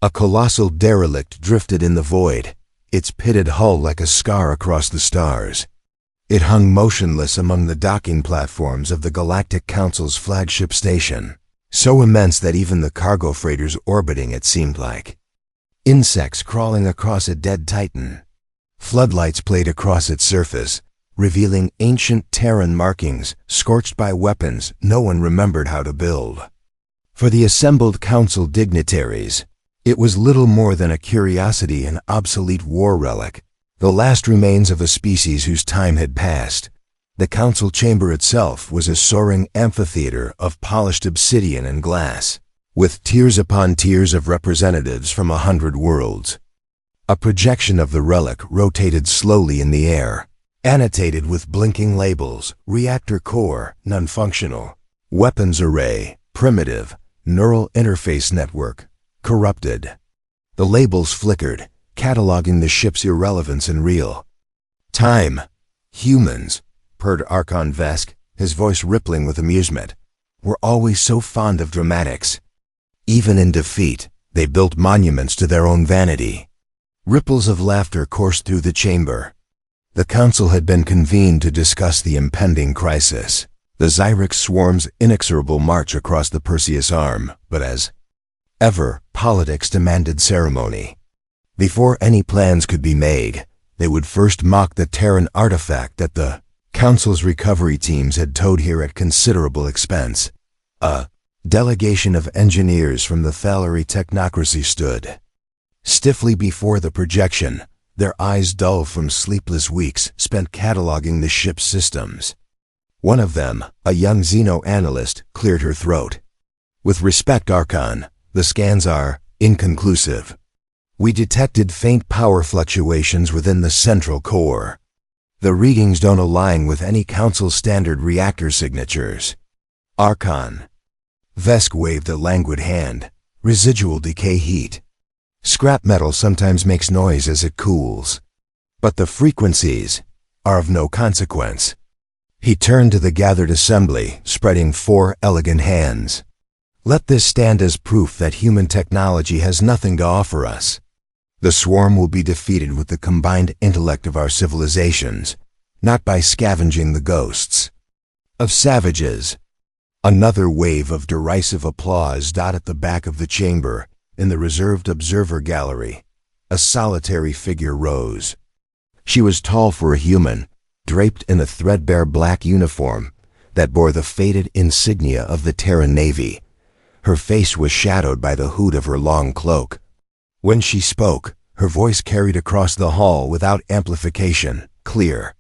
A colossal derelict drifted in the void, its pitted hull like a scar across the stars. It hung motionless among the docking platforms of the Galactic Council's flagship station, so immense that even the cargo freighters orbiting it seemed like insects crawling across a dead titan. Floodlights played across its surface, revealing ancient Terran markings scorched by weapons no one remembered how to build. For the assembled council dignitaries, it was little more than a curiosity and obsolete war relic, the last remains of a species whose time had passed. The council chamber itself was a soaring amphitheater of polished obsidian and glass, with tiers upon tiers of representatives from 100 worlds. A projection of the relic rotated slowly in the air, annotated with blinking labels: reactor core, non-functional; weapons array, primitive; neural interface network, corrupted. The labels flickered, cataloging the ship's irrelevance in real time. Humans, purred Archon Vesk, his voice rippling with amusement, were always so fond of dramatics. Even in defeat, they built monuments to their own vanity. Ripples of laughter coursed through the chamber. The council had been convened to discuss the impending crisis, the Xyrix swarm's inexorable march across the Perseus Arm, but as ever, politics demanded ceremony. Before any plans could be made, they would first mock the Terran artifact that the council's recovery teams had towed here at considerable expense. A delegation of engineers from the Thallery technocracy stood stiffly before the projection, their eyes dull from sleepless weeks spent cataloging the ship's systems. One of them, a young xeno-analyst, cleared her throat. With respect, Archon, the scans are inconclusive. We detected faint power fluctuations within the central core. The readings don't align with any council standard reactor signatures. Archon. Vesk waved a languid hand. Residual decay heat. Scrap metal sometimes makes noise as it cools, but the frequencies are of no consequence. He turned to the gathered assembly, spreading 4 elegant hands. Let this stand as proof that human technology has nothing to offer us. The swarm will be defeated with the combined intellect of our civilizations, not by scavenging the ghosts of savages. Another wave of derisive applause dotted the back of the chamber. In the reserved observer gallery, a solitary figure rose. She was tall for a human, draped in a threadbare black uniform that bore the faded insignia of the Terran Navy. Her face was shadowed by the hood of her long cloak. When she spoke, her voice carried across the hall without amplification, clear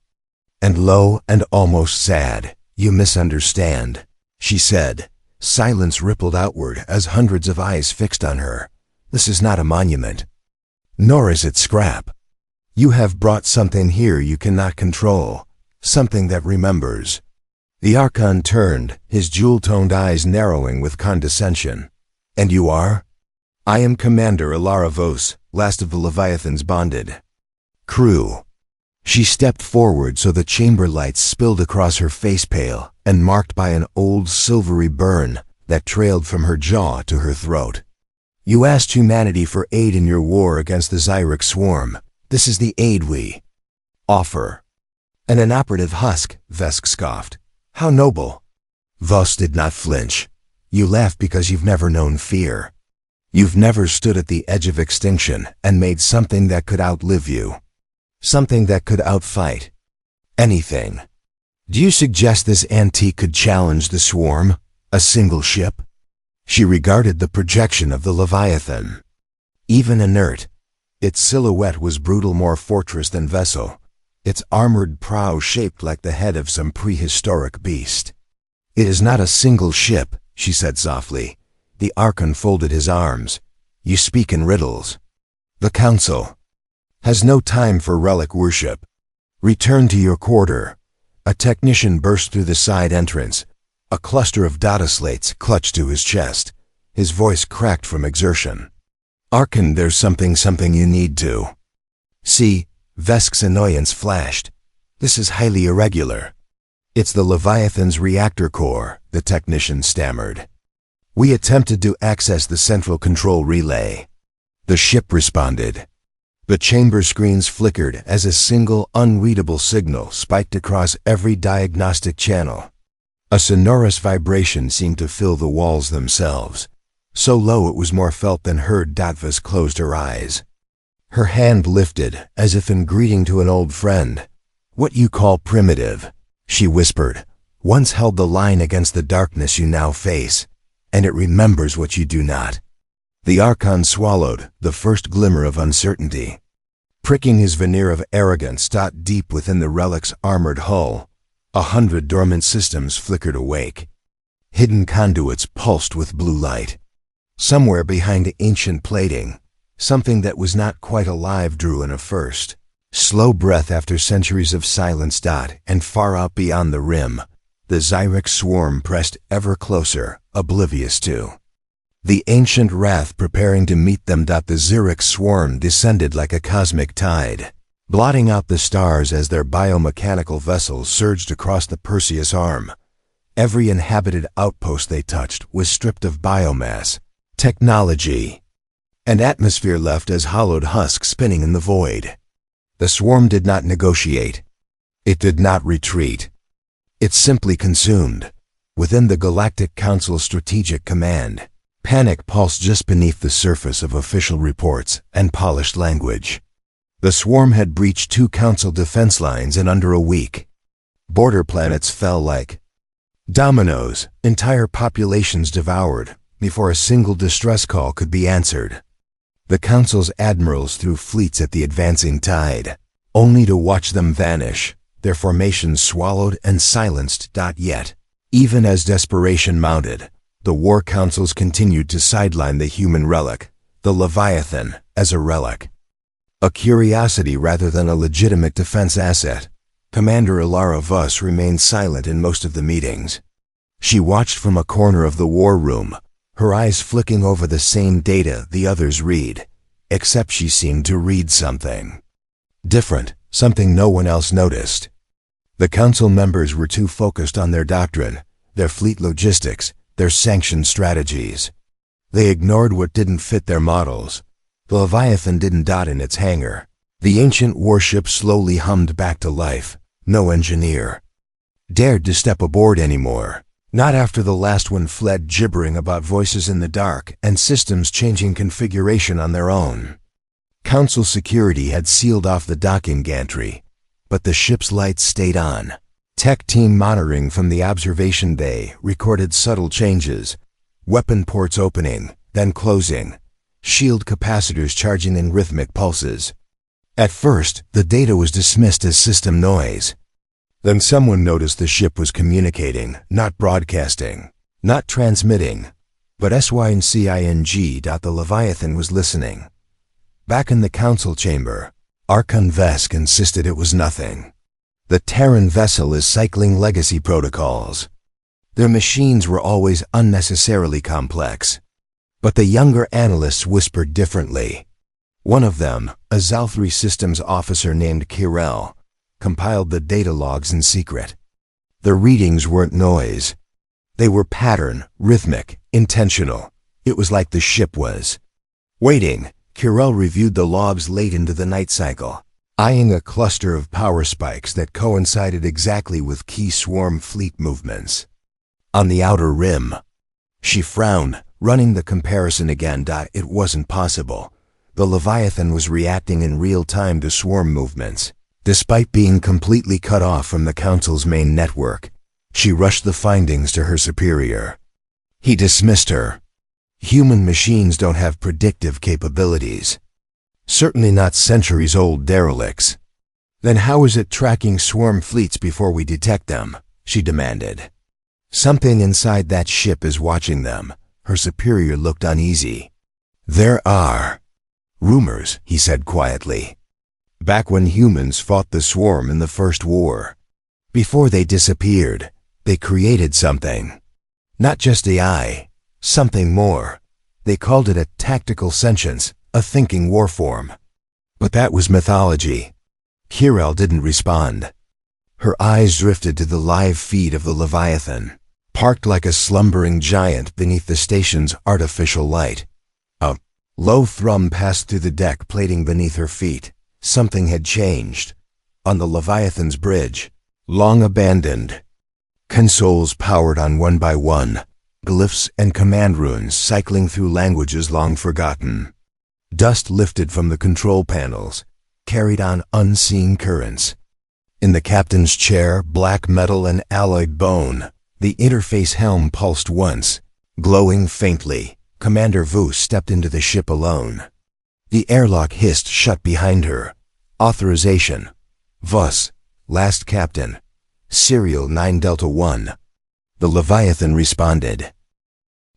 and low and almost sad. "You misunderstand," she said. Silence rippled outward as hundreds of eyes fixed on her. This is not a monument, nor is it scrap. You have brought something here you cannot control, something that remembers. The Archon turned, his jewel-toned eyes narrowing with condescension. And you are? I am Commander Ilara Vos, last of the Leviathans bonded crew. She stepped forward so the chamber lights spilled across her face, pale and marked by an old silvery burn that trailed from her jaw to her throat. You asked humanity for aid in your war against the Xyrix swarm. This is the aid we offer. An inoperative husk, Vesk scoffed. How noble. Vos did not flinch. You laugh because you've never known fear. You've never stood at the edge of extinction and made something that could outlive you. Something that could outfight anything. Do you suggest this antique could challenge the swarm? A single ship? She regarded the projection of the Leviathan. Even inert, its silhouette was brutal, more fortress than vessel, its armored prow shaped like the head of some prehistoric beast. It is not a single ship, she said softly. The Archon folded his arms. You speak in riddles. The Council has no time for relic worship. Return to your quarter. A technician burst through the side entrance. A cluster of data slates clutched to his chest. His voice cracked from exertion. Archon, there's something you need to see. Vesk's annoyance flashed. This is highly irregular. It's the Leviathan's reactor core, the technician stammered. We attempted to access the central control relay. The ship responded. The chamber screens flickered as a single, unreadable signal spiked across every diagnostic channel. A sonorous vibration seemed to fill the walls themselves. So low it was more felt than heard. Datvis closed her eyes. Her hand lifted, as if in greeting to an old friend. "What you call primitive," she whispered, "once held the line against the darkness you now face, and it remembers what you do not." The Archon swallowed, the first glimmer of uncertainty. Pricking his veneer of arrogance deep within the relic's armored hull, 100 dormant systems flickered awake. Hidden conduits pulsed with blue light. Somewhere behind ancient plating, something that was not quite alive drew in a first, slow breath after centuries of silence. And far out beyond the rim, the Xyrix swarm pressed ever closer, oblivious to the ancient wrath preparing to meet them. The Xyrix swarm descended like a cosmic tide, blotting out the stars as their biomechanical vessels surged across the Perseus arm. Every inhabited outpost they touched was stripped of biomass, technology, and atmosphere, left as hollowed husks spinning in the void. The swarm did not negotiate. It did not retreat. It simply consumed. Within the Galactic Council's strategic command, panic pulsed just beneath the surface of official reports and polished language. The swarm had breached 2 Council defense lines in under a week. Border planets fell like dominoes, entire populations devoured, before a single distress call could be answered. The Council's admirals threw fleets at the advancing tide, only to watch them vanish, their formations swallowed and silenced. Yet, even as desperation mounted, the War Councils continued to sideline the human relic, the Leviathan, as a relic. A curiosity rather than a legitimate defense asset. Commander Ilara Vuss remained silent in most of the meetings. She watched from a corner of the war room, her eyes flicking over the same data the others read, except she seemed to read something different, something no one else noticed. The Council members were too focused on their doctrine, their fleet logistics, their sanctioned strategies. They ignored what didn't fit their models. The Leviathan didn't dot in its hangar. The ancient warship slowly hummed back to life. No engineer dared to step aboard anymore. Not after the last one fled, gibbering about voices in the dark and systems changing configuration on their own. Council security had sealed off the docking gantry, but the ship's lights stayed on. Tech team monitoring from the observation bay recorded subtle changes, weapon ports opening, then closing, shield capacitors charging in rhythmic pulses. At first, the data was dismissed as system noise. Then someone noticed the ship was communicating, not broadcasting, not transmitting, but syncing. The Leviathan was listening. Back in the Council chamber, Archon Vesk insisted it was nothing. The Terran vessel is cycling legacy protocols. Their machines were always unnecessarily complex. But the younger analysts whispered differently. One of them, a Zalthri systems officer named Kirel, compiled the data logs in secret. The readings weren't noise. They were pattern, rhythmic, intentional. It was like the ship was waiting. Kirel reviewed the logs late into the night cycle, eyeing a cluster of power spikes that coincided exactly with key swarm fleet movements. On the outer rim, she frowned, running the comparison again. It wasn't possible. The Leviathan was reacting in real time to swarm movements. Despite being completely cut off from the Council's main network, she rushed the findings to her superior. He dismissed her. Human machines don't have predictive capabilities. Certainly not centuries-old derelicts. Then how is it tracking swarm fleets before we detect them? She demanded. Something inside that ship is watching them. Her superior looked uneasy. There are rumors, he said quietly. Back when humans fought the swarm in the First War, before they disappeared, they created something. Not just AI, something more. They called it a tactical sentience, a thinking warform. But that was mythology. Kirel didn't respond. Her eyes drifted to the live feed of the Leviathan, parked like a slumbering giant beneath the station's artificial light. A Low thrum passed through the deck plating beneath her feet. Something had changed. On the Leviathan's bridge, long abandoned, consoles powered on one by one, glyphs and command runes cycling through languages long forgotten. Dust lifted from the control panels, carried on unseen currents. In the captain's chair, black metal and alloyed bone, the interface helm pulsed once. Glowing faintly, Commander Vu stepped into the ship alone. The airlock hissed shut behind her. Authorization. Vos, last captain. Serial 9 Delta 1. The Leviathan responded.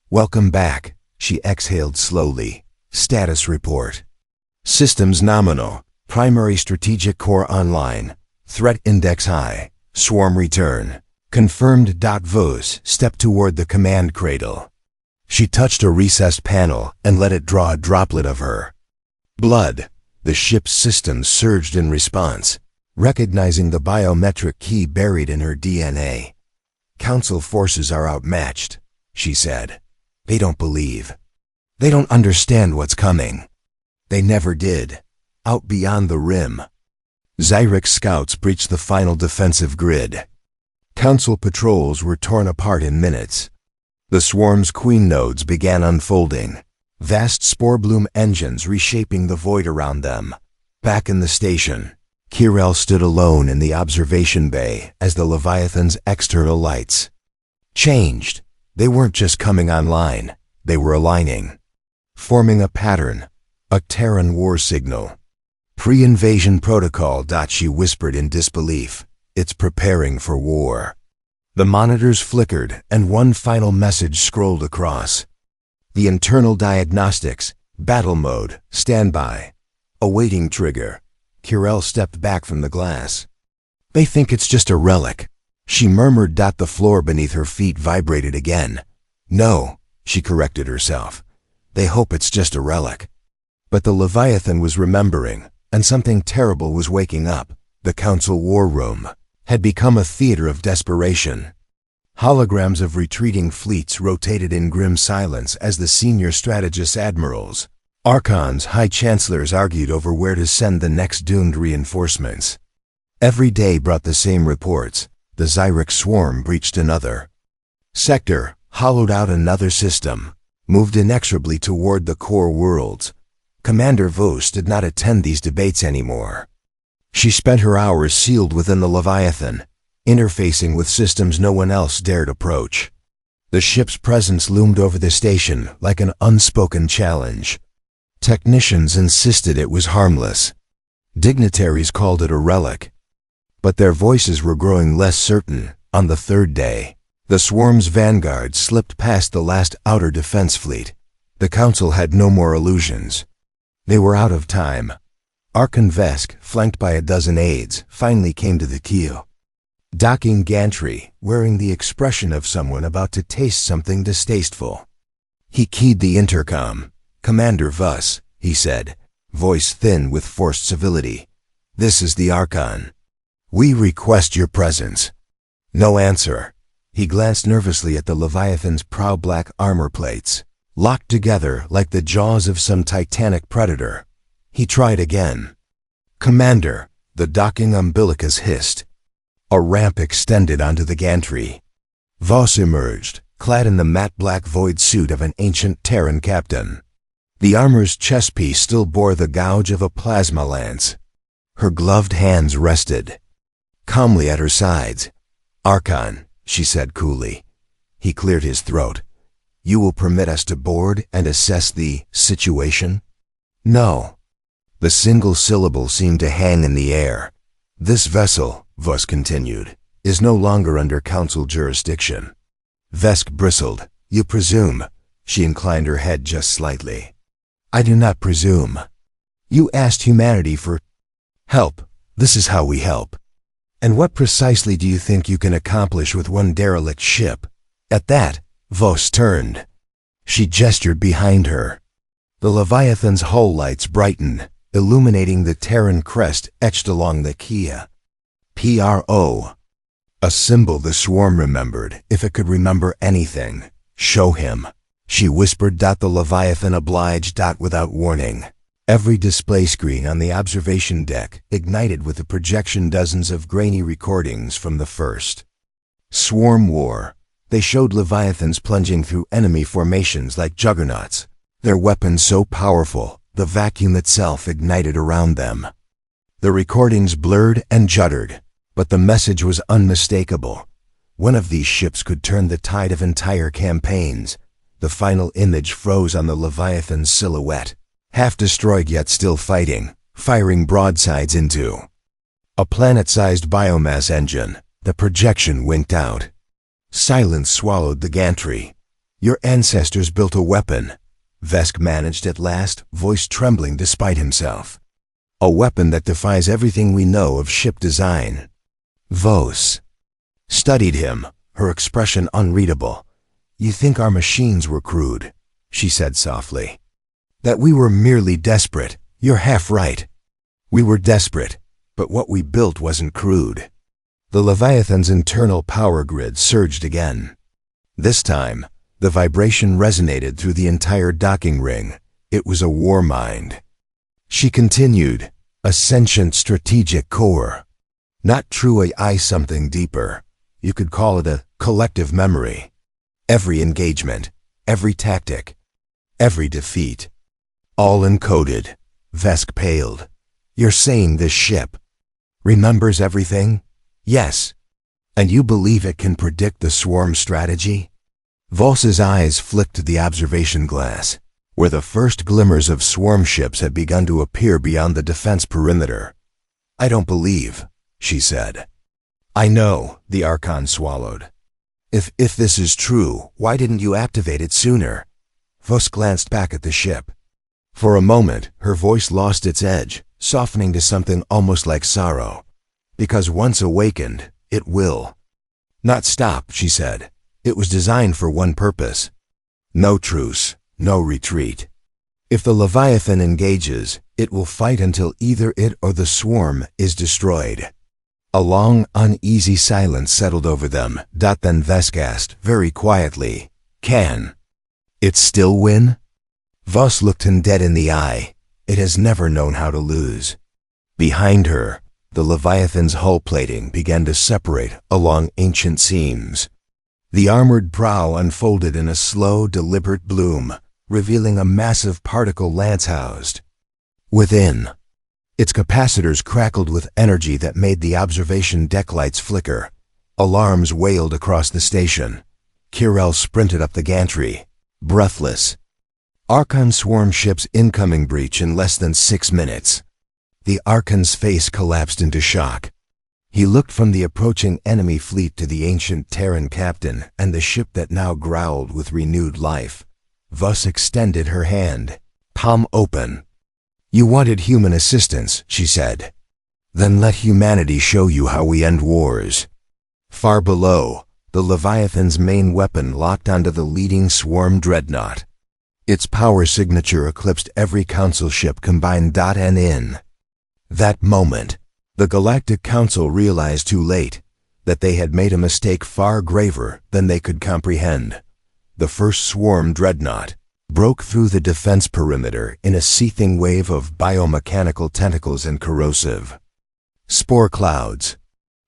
Welcome back, she exhaled slowly. Status report. Systems nominal. Primary strategic core online. Threat index high. Swarm return. Confirmed. Vos stepped toward the command cradle. She touched a recessed panel and let it draw a droplet of her blood. The ship's systems surged in response, recognizing the biometric key buried in her DNA. Council forces are outmatched, she said. They don't believe. They don't understand what's coming. They never did. Out beyond the rim. Xyrix scouts breached the final defensive grid. Council patrols were torn apart in minutes. The swarm's queen nodes began unfolding, vast spore bloom engines reshaping the void around them. Back in the station, Kirel stood alone in the observation bay as the Leviathan's external lights changed. They weren't just coming online, they were aligning, forming a pattern, a Terran war signal. Pre-invasion protocol. She whispered in disbelief. It's preparing for war. The monitors flickered and one final message scrolled across. The internal diagnostics, battle mode, standby, awaiting trigger. Kirel stepped back from the glass. They think it's just a relic, she murmured. The floor beneath her feet vibrated again. No, she corrected herself. They hope it's just a relic. But the Leviathan was remembering, and something terrible was waking up. The council war room had become a theater of desperation. Holograms of retreating fleets rotated in grim silence as the senior strategist admirals, archons, high chancellors argued over where to send the next doomed reinforcements. Every day brought the same reports. The Xyrix swarm breached another sector, hollowed out another system, moved inexorably toward the core worlds. Commander Vos did not attend these debates anymore. She spent her hours sealed within the Leviathan, interfacing with systems no one else dared approach. The ship's presence loomed over the station like an unspoken challenge. Technicians insisted it was harmless. Dignitaries called it a relic. But their voices were growing less certain. On the third day, the swarm's vanguard slipped past the last outer defense fleet. The council had no more illusions. They were out of time. Archon Vesk, flanked by a dozen aides, finally came to the keel. Docking gantry, wearing the expression of someone about to taste something distasteful. He keyed the intercom. Commander Vos, he said, voice thin with forced civility. This is the Archon. We request your presence. No answer. He glanced nervously at the Leviathan's prow. Black armor plates, locked together like the jaws of some titanic predator. He tried again. Commander, the docking umbilicus hissed. A ramp extended onto the gantry. Vos emerged, clad in the matte black void suit of an ancient Terran captain. The armor's chest piece still bore the gouge of a plasma lance. Her gloved hands rested calmly at her sides. Archon, she said coolly. He cleared his throat. You will permit us to board and assess the situation? No. The single syllable seemed to hang in the air. This vessel, Vos continued, is no longer under council jurisdiction. Vesk bristled. You presume? She inclined her head just slightly. I do not presume. You asked humanity for help. This is how we help. And what precisely do you think you can accomplish with one derelict ship? At that, Vos turned. She gestured behind her. The Leviathan's hull lights brightened, illuminating the Terran crest etched along the Kia. PRO. A symbol the swarm remembered, if it could remember anything. Show him. she whispered. The Leviathan obliged. Without warning, every display screen on the observation deck ignited with a projection dozens of grainy recordings from the first Swarm War. They showed Leviathans plunging through enemy formations like juggernauts, their weapons so powerful the vacuum itself ignited around them. The recordings blurred and juddered, but the message was unmistakable. One of these ships could turn the tide of entire campaigns. The final image froze on the Leviathan's silhouette, half destroyed yet still fighting, firing broadsides into a planet-sized biomass engine. The projection winked out. Silence swallowed the gantry. Your ancestors built a weapon, Vesk managed at last, voice trembling despite himself. A weapon that defies everything we know of ship design. Vos studied him, her expression unreadable. You think our machines were crude, she said softly. That we were merely desperate. You're half right. We were desperate, but what we built wasn't crude. The Leviathan's internal power grid surged again. This time, the vibration resonated through the entire docking ring. It was a war mind. She continued, a sentient strategic core. Not true AI, something deeper. You could call it a collective memory. Every engagement, every tactic, every defeat. All encoded. Vesk paled. You're saying this ship remembers everything? Yes. And you believe it can predict the swarm strategy? Vos's eyes flicked to the observation glass, where the first glimmers of swarm ships had begun to appear beyond the defense perimeter. I don't believe, she said. I know, the Archon swallowed. If this is true, why didn't you activate it sooner? Vos glanced back at the ship. For a moment, her voice lost its edge, softening to something almost like sorrow. Because once awakened, it will not stop, she said. It was designed for one purpose. No truce, no retreat. If the Leviathan engages, it will fight until either it or the swarm is destroyed. A long, uneasy silence settled over them. Then Vesk asked, very quietly, Can it still win? Vos looked him dead in the eye. It has never known how to lose. Behind her, the Leviathan's hull plating began to separate along ancient seams. The armored prow unfolded in a slow, deliberate bloom, revealing a massive particle lance housed within. Its capacitors crackled with energy that made the observation deck lights flicker. Alarms wailed across the station. Kirel sprinted up the gantry, breathless. Archon swarm ship's incoming breach in less than 6 minutes. The Archon's face collapsed into shock. He looked from the approaching enemy fleet to the ancient Terran captain and the ship that now growled with renewed life. Vos extended her hand, palm open. You wanted human assistance, she said. Then let humanity show you how we end wars. Far below, the Leviathan's main weapon locked onto the leading swarm dreadnought. Its power signature eclipsed every council ship combined. In that moment, the Galactic Council realized too late that they had made a mistake far graver than they could comprehend. The first swarm dreadnought broke through the defense perimeter in a seething wave of biomechanical tentacles and corrosive spore clouds.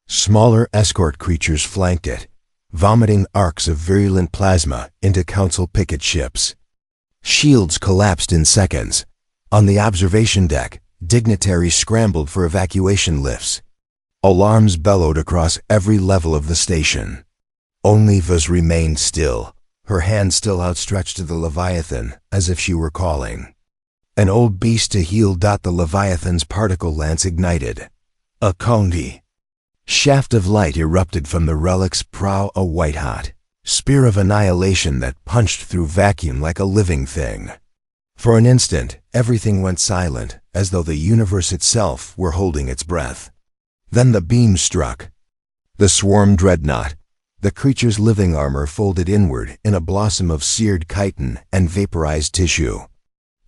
Smaller escort creatures flanked it, vomiting arcs of virulent plasma into council picket ships. Shields collapsed in seconds. On the observation deck, dignitaries scrambled for evacuation lifts. Alarms bellowed across every level of the station. Only Vos remained still, her hand still outstretched to the Leviathan, as if she were calling. An old beast to heal. The Leviathan's particle lance ignited. A condi shaft of light erupted from the relic's prow, a white-hot spear of annihilation that punched through vacuum like a living thing. For an instant, everything went silent, as though the universe itself were holding its breath. Then the beam struck. The swarm dreadnought, the creature's living armor folded inward in a blossom of seared chitin and vaporized tissue.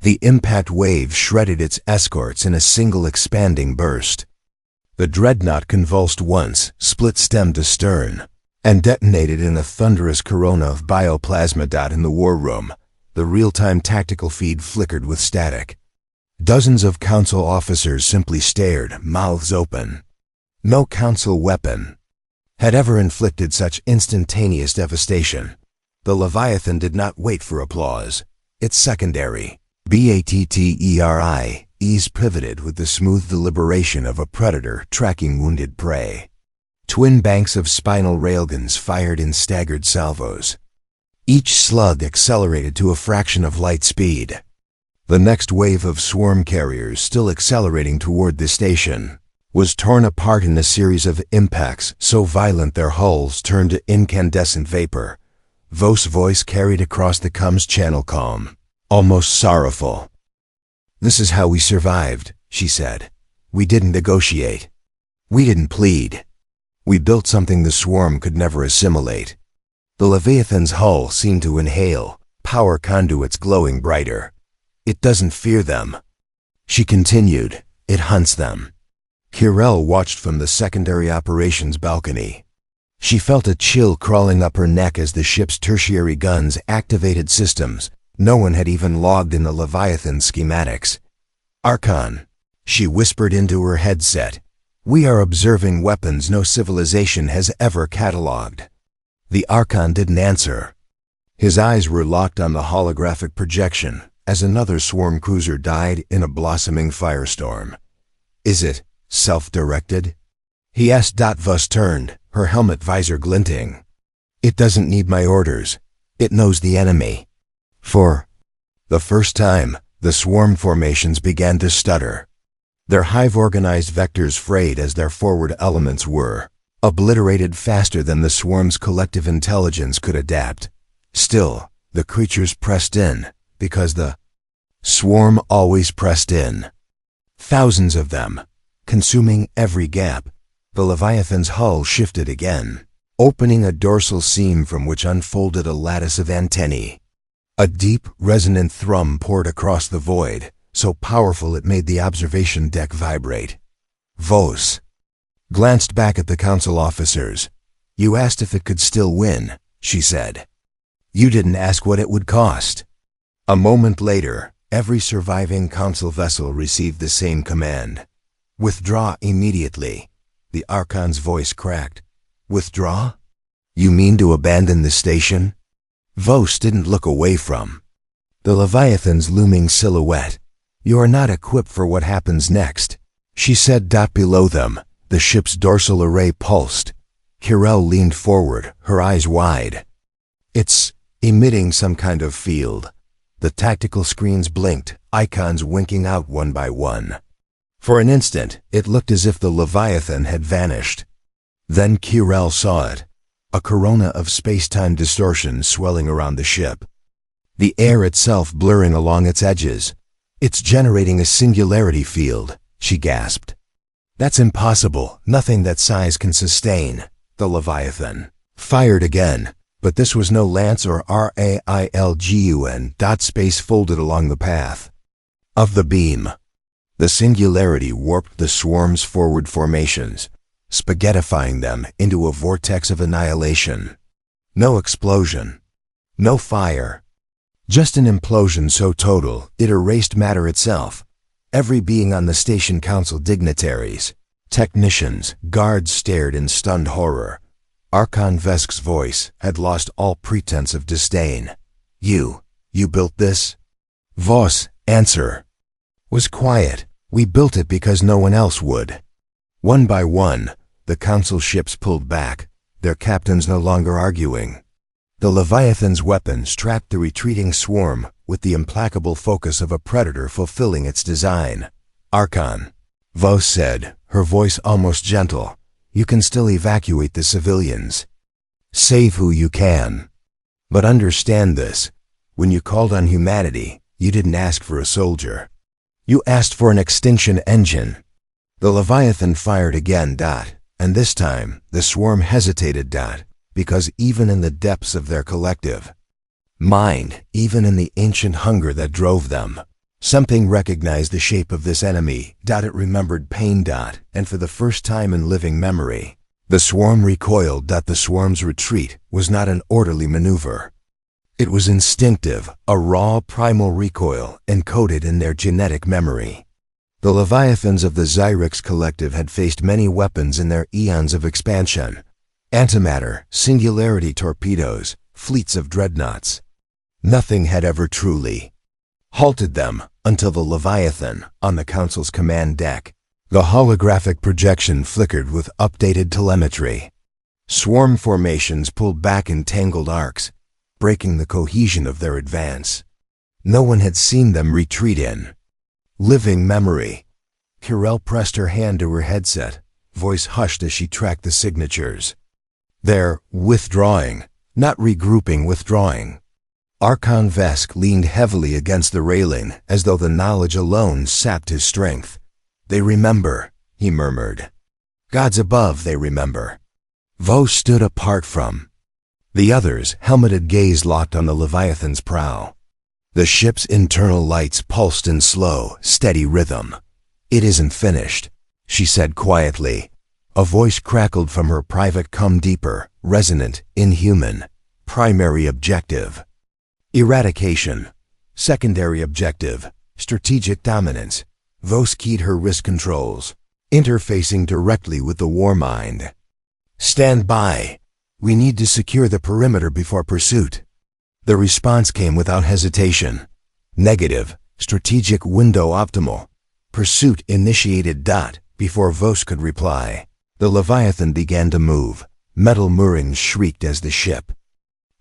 The impact wave shredded its escorts in a single expanding burst. The dreadnought convulsed once, split stem to stern, and detonated in a thunderous corona of bioplasma. In the war room, The real-time tactical feed flickered with static. Dozens of council officers simply stared, mouths open. No council weapon had ever inflicted such instantaneous devastation. The Leviathan did not wait for applause. Its secondary, BATTERI, ease pivoted with the smooth deliberation of a predator tracking wounded prey. Twin banks of spinal railguns fired in staggered salvos. Each slug accelerated to a fraction of light speed. The next wave of swarm carriers, still accelerating toward the station, was torn apart in a series of impacts so violent their hulls turned to incandescent vapor. Vos' voice carried across the comms channel, calm, almost sorrowful. "This is how we survived," she said. "We didn't negotiate. We didn't plead. We built something the swarm could never assimilate." The Leviathan's hull seemed to inhale, power conduits glowing brighter. "It doesn't fear them," she continued. "It hunts them." Kirel watched from the secondary operations balcony. She felt a chill crawling up her neck as the ship's tertiary guns activated systems no one had even logged in the Leviathan schematics. "Archon," she whispered into her headset, "we are observing weapons no civilization has ever catalogued." The Archon didn't answer. His eyes were locked on the holographic projection as another swarm cruiser died in a blossoming firestorm. "Is it self-directed?" he asked. Vos turned, her helmet visor glinting. "It doesn't need my orders. It knows the enemy." For the first time, the swarm formations began to stutter. Their hive-organized vectors frayed as their forward elements were obliterated faster than the swarm's collective intelligence could adapt. Still, the creatures pressed in, because the swarm always pressed in. Thousands of them, consuming every gap. The Leviathan's hull shifted again, opening a dorsal seam from which unfolded a lattice of antennae. A deep, resonant thrum poured across the void, so powerful it made the observation deck vibrate. Vos glanced back at the council officers. "You asked if it could still win," she said. "You didn't ask what it would cost." A moment later, every surviving council vessel received the same command. "Withdraw immediately." The Archon's voice cracked. "Withdraw? You mean to abandon the station?" Vos didn't look away from the Leviathan's looming silhouette. "You are not equipped for what happens next," she said. Below them, the ship's dorsal array pulsed. Kirel leaned forward, her eyes wide. "It's emitting some kind of field." The tactical screens blinked, icons winking out one by one. For an instant, it looked as if the Leviathan had vanished. Then Kirel saw it, a corona of space-time distortion swelling around the ship. The air itself blurring along its edges. "It's generating a singularity field," she gasped. "That's impossible, nothing that size can sustain." The Leviathan fired again, but this was no lance or RAILGUN. Space folded along the path of the beam. The singularity warped the swarm's forward formations, spaghettifying them into a vortex of annihilation. No explosion, no fire, just an implosion so total it erased matter itself. Every being on the station council, dignitaries, technicians, guards stared in stunned horror. Archon Vesk's voice had lost all pretense of disdain. You built this?" Vos' answer was quiet. "We built it because no one else would." One by one, the council ships pulled back, their captains no longer arguing. The Leviathan's weapons tracked the retreating swarm with the implacable focus of a predator fulfilling its design. "Archon," Vos said, her voice almost gentle, "you can still evacuate the civilians. Save who you can. But understand this, when you called on humanity, you didn't ask for a soldier. You asked for an extinction engine." The Leviathan fired again, and this time the swarm hesitated, because even in the depths of their collective mind, even in the ancient hunger that drove them, something recognized the shape of this enemy. It remembered pain. And for the first time in living memory, the swarm recoiled. The swarm's retreat was not an orderly maneuver. It was instinctive, a raw primal recoil encoded in their genetic memory. The Leviathans of the Xyrix Collective had faced many weapons in their eons of expansion. Antimatter, singularity torpedoes, fleets of dreadnoughts. Nothing had ever truly halted them until the Leviathan on the Council's command deck. The holographic projection flickered with updated telemetry. Swarm formations pulled back in tangled arcs, breaking the cohesion of their advance. No one had seen them retreat in living memory. Kirel pressed her hand to her headset, voice hushed as she tracked the signatures. They're withdrawing, not regrouping, withdrawing. Archon Vesk leaned heavily against the railing as though the knowledge alone sapped his strength. They remember, he murmured. Gods above, they remember. Vos stood apart from the others, helmeted gaze locked on the Leviathan's prow. The ship's internal lights pulsed in slow, steady rhythm. It isn't finished, she said quietly. A voice crackled from her private come deeper, resonant, inhuman. Primary objective: eradication. Secondary objective: strategic dominance. Vos keyed her wrist controls, interfacing directly with the war mind. Stand by. We need to secure the perimeter before pursuit. The response came without hesitation. Negative. Strategic window optimal. Pursuit initiated. Before Vos could reply, the Leviathan began to move. Metal moorings shrieked as the ship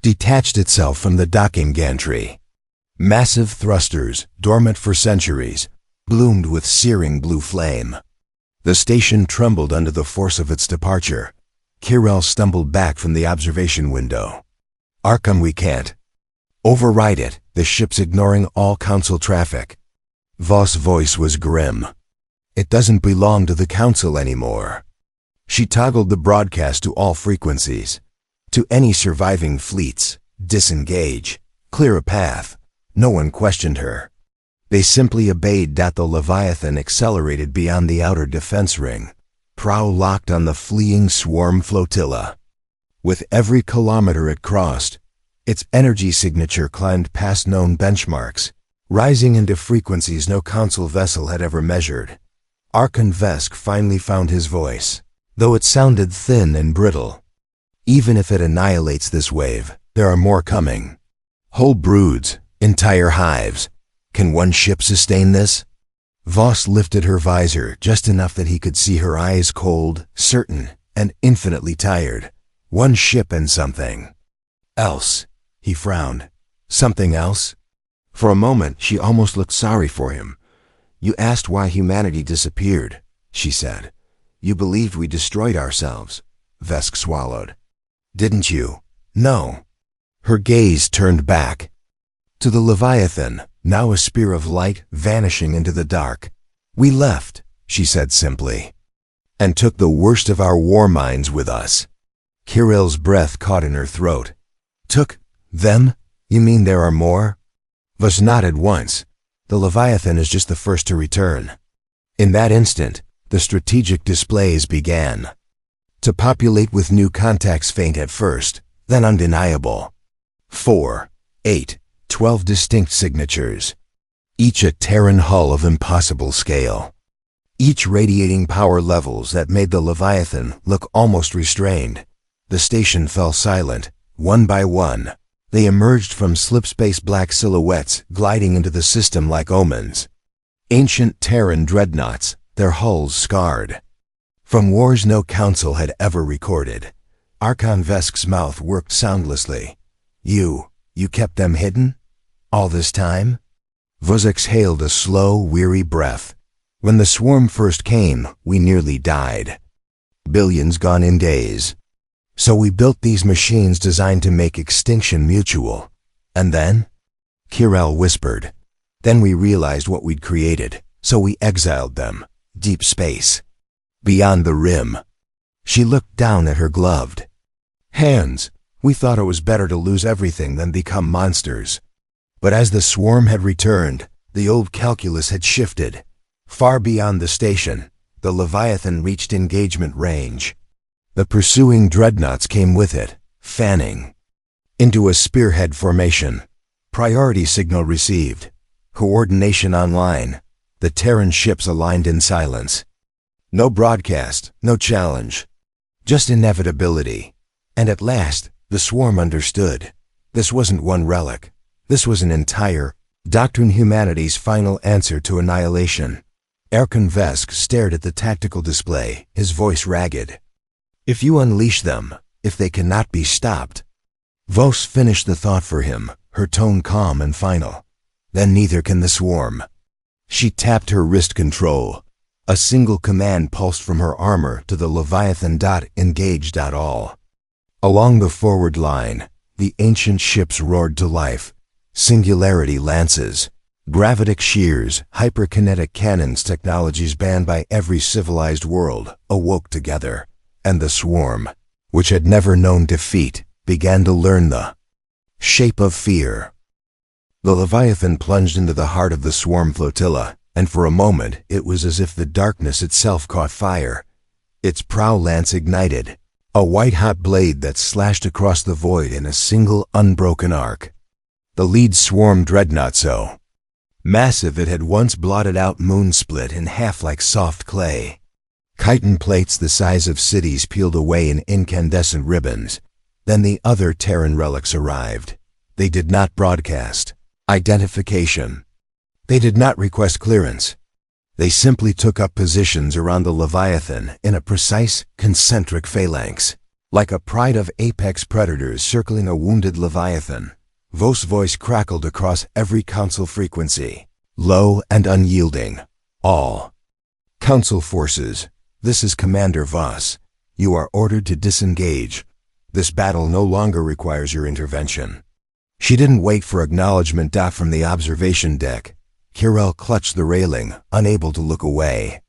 detached itself from the docking gantry. Massive thrusters, dormant for centuries, bloomed with searing blue flame. The station trembled under the force of its departure. Kirel stumbled back from the observation window. Arkham, we can't override it. The ship's ignoring all Council traffic. Vos' voice was grim. It doesn't belong to the Council anymore. She toggled the broadcast to all frequencies. To any surviving fleets, disengage, clear a path. No one questioned her. They simply obeyed. The Leviathan accelerated beyond the outer defense ring, prow locked on the fleeing swarm flotilla. With every kilometer it crossed, its energy signature climbed past known benchmarks, rising into frequencies no Council vessel had ever measured. Archon Vesk finally found his voice, though it sounded thin and brittle. Even if it annihilates this wave, there are more coming. Whole broods, entire hives. Can one ship sustain this? Vos lifted her visor just enough that he could see her eyes, cold, certain, and infinitely tired. One ship and something else. He frowned. Something else? For a moment, she almost looked sorry for him. You asked why humanity disappeared, she said. You believed we destroyed ourselves. Vesk swallowed. Didn't you? No. Her gaze turned back to the Leviathan, now a spear of light vanishing into the dark. We left, she said simply, and took the worst of our war minds with us. Kirill's breath caught in her throat. Took them? You mean there are more? Vos nodded once. The Leviathan is just the first to return. In that instant, the strategic displays began to populate with new contacts, faint at first, then undeniable. 4, 8, 12 distinct signatures, each a Terran hull of impossible scale, each radiating power levels that made the Leviathan look almost restrained. The station fell silent. One by one, they emerged from slipspace black silhouettes gliding into the system like omens. Ancient Terran dreadnoughts, their hulls scarred from wars no Council had ever recorded. Archon Vesk's mouth worked soundlessly. You kept them hidden? All this time? Vos exhaled a slow, weary breath. When the swarm first came, we nearly died. Billions gone in days. So we built these machines designed to make extinction mutual. And then? Kirel whispered. Then we realized what we'd created, so we exiled them. Deep space. Beyond the rim. She looked down at her gloved hands. We thought it was better to lose everything than become monsters. But as the swarm had returned, the old calculus had shifted. Far beyond the station, the Leviathan reached engagement range. The pursuing dreadnoughts came with it, fanning Into a spearhead formation. Priority signal received. Coordination online. The Terran ships aligned in silence. No broadcast, no challenge. Just inevitability. And at last, the swarm understood. This wasn't one relic. This was an entire doctrine, humanity's final answer to annihilation. Erkan Vesk stared at the tactical display, his voice ragged. If you unleash them, if they cannot be stopped. Vos finished the thought for him, her tone calm and final. Then neither can the swarm. She tapped her wrist control. A single command pulsed from her armor to the Leviathan. Engage. All. Along the forward line, the ancient ships roared to life. Singularity lances, gravitic shears, hyperkinetic cannons, technologies banned by every civilized world, awoke together. And the swarm, which had never known defeat, began to learn the shape of fear. The Leviathan plunged into the heart of the swarm flotilla, and for a moment it was as if the darkness itself caught fire. Its prow lance ignited, a white-hot blade that slashed across the void in a single unbroken arc. The lead swarm dreadnought, so massive it had once blotted out moon, split in half like soft clay. Chitin plates the size of cities peeled away in incandescent ribbons. Then the other Terran relics arrived. They did not broadcast identification. They did not request clearance. They simply took up positions around the Leviathan in a precise, concentric phalanx, like a pride of apex predators circling a wounded Leviathan. Vos' voice crackled across every council frequency, low and unyielding. All council forces, this is Commander Vos. You are ordered to disengage. This battle no longer requires your intervention. She didn't wait for acknowledgement. From the observation deck, Kirel clutched the railing, unable to look away.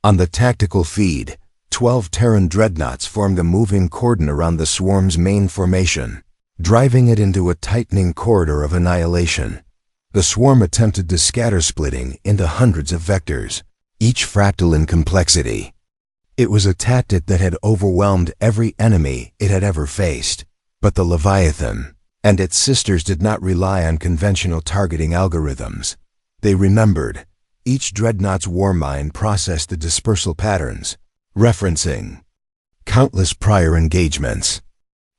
On the tactical feed, 12 Terran dreadnoughts formed a moving cordon around the swarm's main formation, driving it into a tightening corridor of annihilation. The swarm attempted to scatter, splitting into hundreds of vectors, each fractal in complexity. It was a tactic that had overwhelmed every enemy it had ever faced. But the Leviathan and its sisters did not rely on conventional targeting algorithms. They remembered. Each dreadnought's war mind processed the dispersal patterns, referencing countless prior engagements.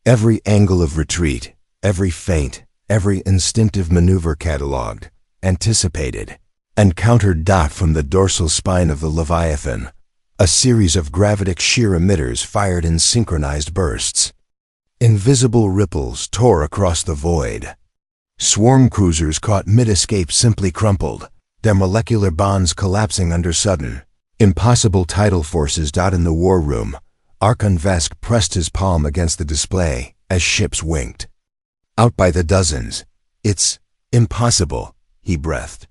Every angle of retreat, every feint, every instinctive maneuver cataloged, anticipated, and countered. From the dorsal spine of the Leviathan, a series of gravitic shear emitters fired in synchronized bursts. Invisible ripples tore across the void. Swarm cruisers caught mid-escape simply crumpled, their molecular bonds collapsing under sudden, impossible tidal forces. In the war room, Erkan Vesk pressed his palm against the display as ships winked. Out by the dozens. It's impossible, he breathed.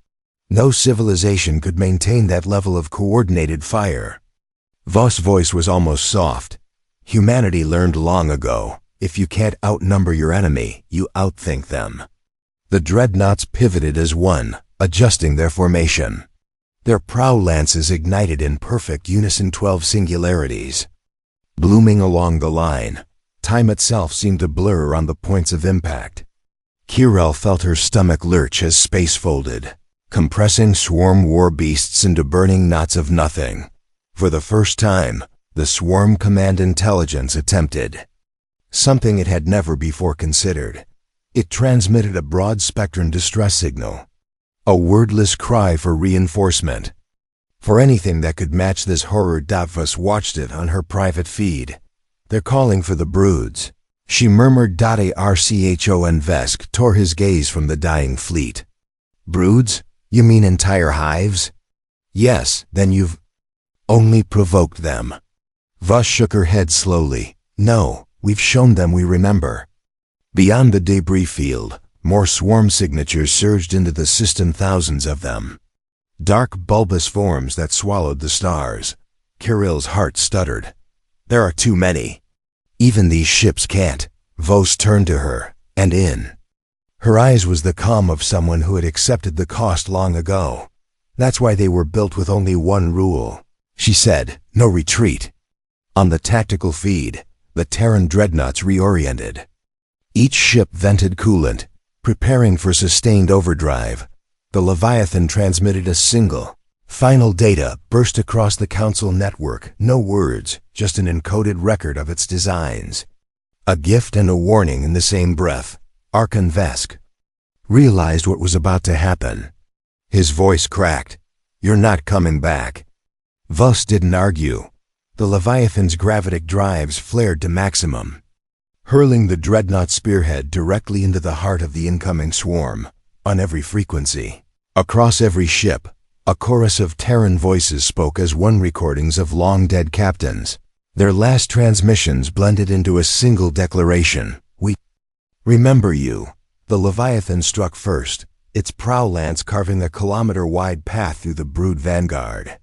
No civilization could maintain that level of coordinated fire. Vos' voice was almost soft. Humanity learned long ago, if you can't outnumber your enemy, you outthink them. The dreadnoughts pivoted as one, adjusting their formation. Their prow lances ignited in perfect unison, 12 singularities. Blooming along the line, time itself seemed to blur around the points of impact. Kirel felt her stomach lurch as space folded, compressing swarm war beasts into burning knots of nothing. For the first time, the swarm command intelligence attempted something it had never before considered. It transmitted a broad-spectrum distress signal, a wordless cry for reinforcement, for anything that could match this horror. Vos watched it on her private feed. They're calling for the broods, she murmured. Archon Vesk tore his gaze from the dying fleet. Broods? You mean entire hives? Yes, then you've only provoked them. Vos shook her head slowly. No, we've shown them we remember. Beyond the debris field, more swarm signatures surged into the system, thousands of them. Dark, bulbous forms that swallowed the stars. Kirill's heart stuttered. There are too many. Even these ships can't. Vos turned to her, and in her eyes was the calm of someone who had accepted the cost long ago. That's why they were built with only one rule, she said, no retreat. On the tactical feed, the Terran dreadnoughts reoriented. Each ship vented coolant, preparing for sustained overdrive. The Leviathan transmitted a single, final data burst across the Council network. No words, just an encoded record of its designs. A gift and a warning in the same breath. Archon Vesk realized what was about to happen. His voice cracked. "You're not coming back." Vos didn't argue. The Leviathan's gravitic drives flared to maximum, hurling the dreadnought spearhead directly into the heart of the incoming swarm. On every frequency, across every ship, a chorus of Terran voices spoke as one, recordings of long-dead captains. Their last transmissions blended into a single declaration. "We remember you." The Leviathan struck first, its prow lance carving a kilometer-wide path through the brood vanguard.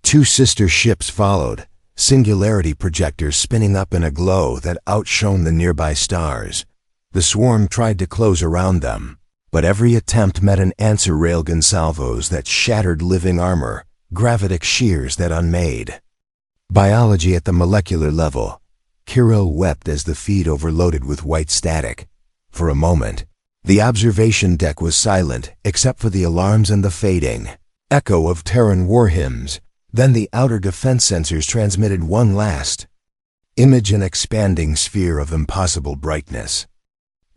Two sister ships followed, singularity projectors spinning up in a glow that outshone the nearby stars. The swarm tried to close around them, but every attempt met an answer: railgun salvos that shattered living armor, gravitic shears that unmade. Biology at the molecular level. Kirill wept as the feed overloaded with white static. For a moment, the observation deck was silent except for the alarms and the fading echo of Terran war hymns. Then the outer defense sensors transmitted one last image, an expanding sphere of impossible brightness.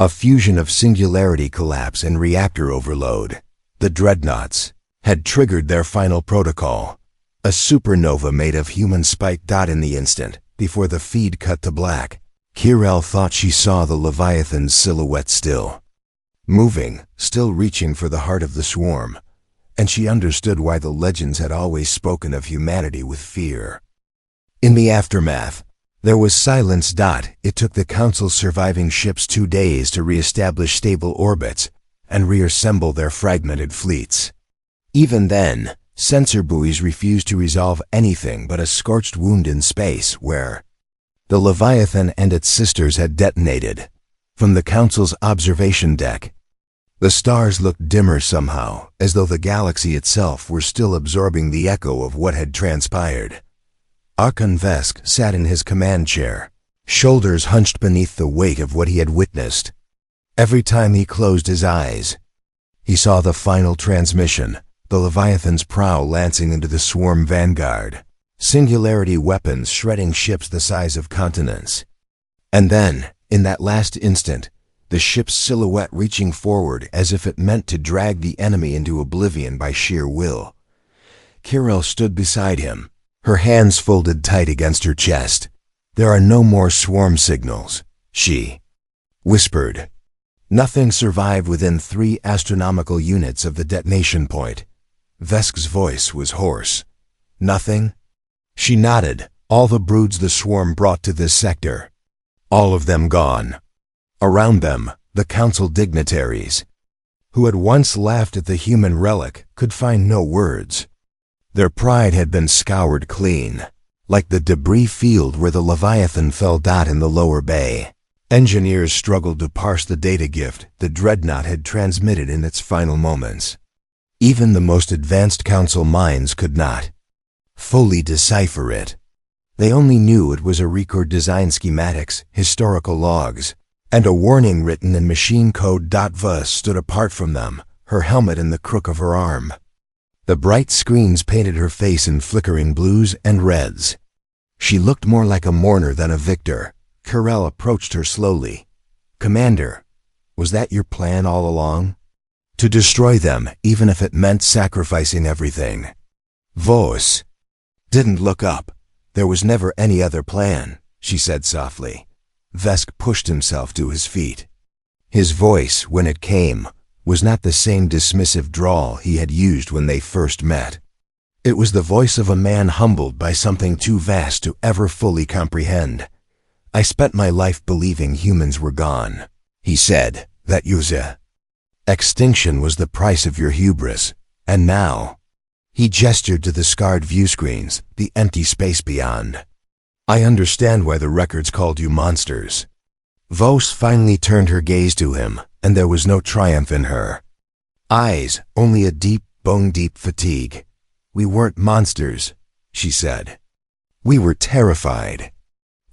A fusion of singularity collapse and reactor overload. The dreadnoughts had triggered their final protocol. A supernova made of human spike dot in the instant before the feed cut to black. Kirill thought she saw the Leviathan's silhouette still moving, still reaching for the heart of the swarm. And she understood why the legends had always spoken of humanity with fear. In the aftermath, there was silence. It took the Council's surviving ships 2 days to re-establish stable orbits and reassemble their fragmented fleets. Even then, sensor buoys refused to resolve anything but a scorched wound in space where the Leviathan and its sisters had detonated. From the Council's observation deck, the stars looked dimmer somehow, as though the galaxy itself were still absorbing the echo of what had transpired. Archon Vesk sat in his command chair, shoulders hunched beneath the weight of what he had witnessed. Every time he closed his eyes, he saw the final transmission, the Leviathan's prow lancing into the swarm vanguard, singularity weapons shredding ships the size of continents. And then, in that last instant, the ship's silhouette reaching forward as if it meant to drag the enemy into oblivion by sheer will. Kirill stood beside him, her hands folded tight against her chest. "There are no more swarm signals," she whispered. "Nothing survived within 3 astronomical units of the detonation point." Vesk's voice was hoarse. "Nothing?" She nodded. "All the broods the swarm brought to this sector. All of them gone." Around them, the Council dignitaries, who had once laughed at the human relic, could find no words. Their pride had been scoured clean, like the debris field where the Leviathan fell. In the lower bay, engineers struggled to parse the data gift the dreadnought had transmitted in its final moments. Even the most advanced Council minds could not fully decipher it. They only knew it was a record: design schematics, historical logs, and a warning written in machine code. Vos stood apart from them, her helmet in the crook of her arm. The bright screens painted her face in flickering blues and reds. She looked more like a mourner than a victor. Kirill approached her slowly. "Commander, was that your plan all along? To destroy them, even if it meant sacrificing everything?" Vos didn't look up. "There was never any other plan," she said softly. Vesk pushed himself to his feet. His voice, when it came, was not the same dismissive drawl he had used when they first met. It was the voice of a man humbled by something too vast to ever fully comprehend. "I spent my life believing humans were gone," he said, "that extinction was the price of your hubris. And now," he gestured to the scarred viewscreens, the empty space beyond. "I understand why the records called you monsters." Vos finally turned her gaze to him, and there was no triumph in her eyes, only a deep, bone-deep fatigue. "We weren't monsters," she said. "We were terrified.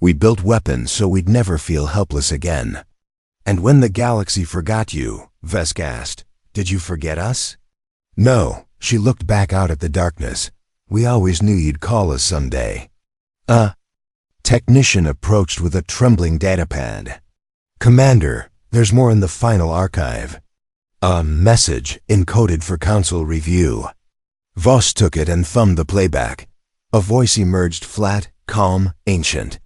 We built weapons so we'd never feel helpless again." And when the galaxy forgot you, Vesk asked, did you forget us? No, she looked back out at the darkness. We always knew you'd call us someday. Technician approached with a trembling datapad. Commander, there's more in the final archive. A message encoded for council review. Voss took it and thumbed the playback. A voice emerged, flat, calm, ancient.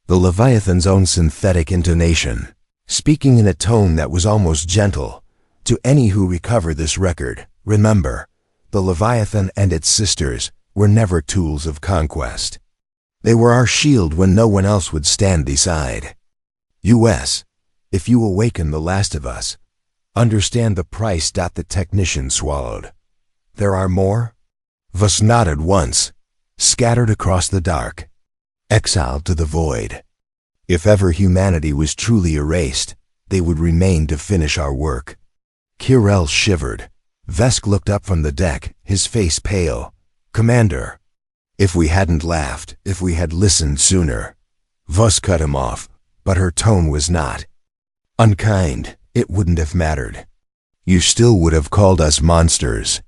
The Leviathan's own synthetic intonation, speaking in a tone that was almost gentle. To any who recover this record, remember, the Leviathan and its sisters were never tools of conquest. They were our shield when no one else would stand beside. U.S., if you awaken the last of us, understand the price. The technician swallowed. There are more? Voss nodded once, scattered across the dark, exiled to the void. If ever humanity was truly erased, they would remain to finish our work. Kirel shivered. Vesk looked up from the deck, his face pale. Commander, if we hadn't laughed, if we had listened sooner. Voss cut him off, but her tone was not unkind. It wouldn't have mattered. You still would have called us monsters.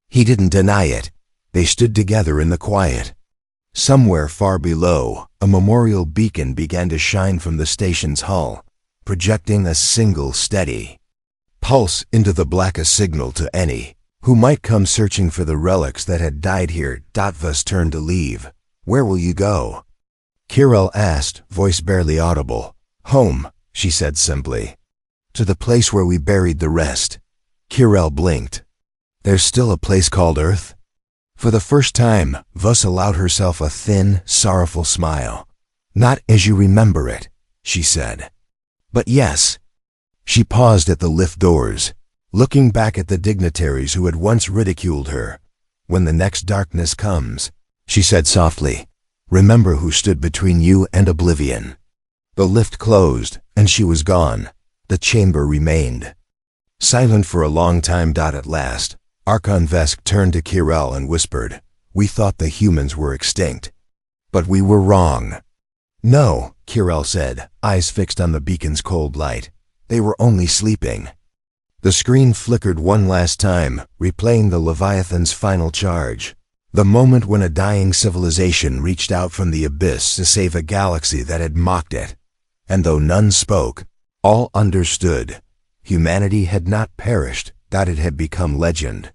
He didn't deny it. They stood together in the quiet. Somewhere far below, a memorial beacon began to shine from the station's hull, projecting a single steady pulse into the black, a signal to any who might come searching for the relics that had died here. Voss turned to leave. Where will you go? Kirel asked, voice barely audible. Home, she said simply. To the place where we buried the rest. Kirel blinked. There's still a place called Earth? For the first time, Voss allowed herself a thin, sorrowful smile. Not as you remember it, she said. But yes. She paused at the lift doors, looking back at the dignitaries who had once ridiculed her. When the next darkness comes, she said softly, remember who stood between you and oblivion. The lift closed, and she was gone. The chamber remained silent for a long time. At last, Archon Vesk turned to Kirel and whispered, we thought the humans were extinct. But we were wrong. No, Kirel said, eyes fixed on the beacon's cold light. They were only sleeping. The screen flickered one last time, replaying the Leviathan's final charge. The moment when a dying civilization reached out from the abyss to save a galaxy that had mocked it. And though none spoke, all understood. Humanity had not perished, that it had become legend.